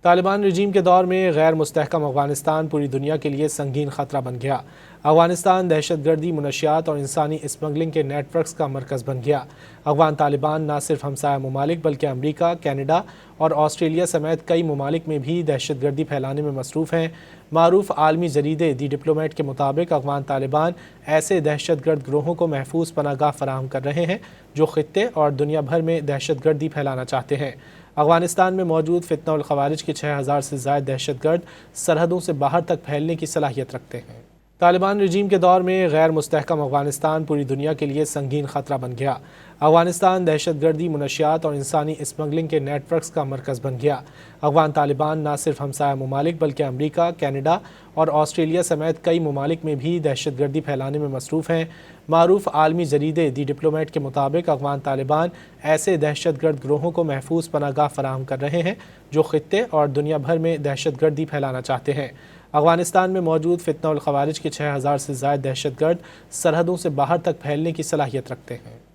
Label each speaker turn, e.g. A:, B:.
A: طالبان رجیم کے دور میں غیر مستحکم افغانستان پوری دنیا کے لیے سنگین خطرہ بن گیا۔ افغانستان دہشت گردی، منشیات اور انسانی اسمگلنگ کے نیٹ ورکس کا مرکز بن گیا۔ افغان طالبان نہ صرف ہمسایہ ممالک بلکہ امریکہ، کینیڈا اور آسٹریلیا سمیت کئی ممالک میں بھی دہشت گردی پھیلانے میں مصروف ہیں۔ معروف عالمی جریدے دی ڈپلومیٹ کے مطابق افغان طالبان ایسے دہشت گرد گروہوں کو محفوظ پناہ گاہ فراہم کر رہے ہیں جو خطے اور دنیا بھر میں دہشت گردی پھیلانا چاہتے ہیں۔ افغانستان میں موجود فتنہ الخوارج کے 6000 سے زائد دہشت گرد سرحدوں سے باہر تک پھیلنے کی صلاحیت رکھتے ہیں۔ طالبان رجیم کے دور میں غیر مستحکم افغانستان پوری دنیا کے لیے سنگین خطرہ بن گیا۔ افغانستان دہشت گردی، منشیات اور انسانی اسمگلنگ کے نیٹ ورکس کا مرکز بن گیا۔ افغان طالبان نہ صرف ہمسایہ ممالک بلکہ امریکہ، کینیڈا اور آسٹریلیا سمیت کئی ممالک میں بھی دہشت گردی پھیلانے میں مصروف ہیں۔ معروف عالمی جریدے دی ڈپلومیٹ کے مطابق افغان طالبان ایسے دہشت گرد گروہوں کو محفوظ پناہ گاہ فراہم کر رہے ہیں جو خطے اور دنیا بھر میں دہشت گردی پھیلانا چاہتے ہیں۔ افغانستان میں موجود فتنہ الخوارج کے 6000 سے زائد دہشت گرد سرحدوں سے باہر تک پھیلنے کی صلاحیت رکھتے ہیں۔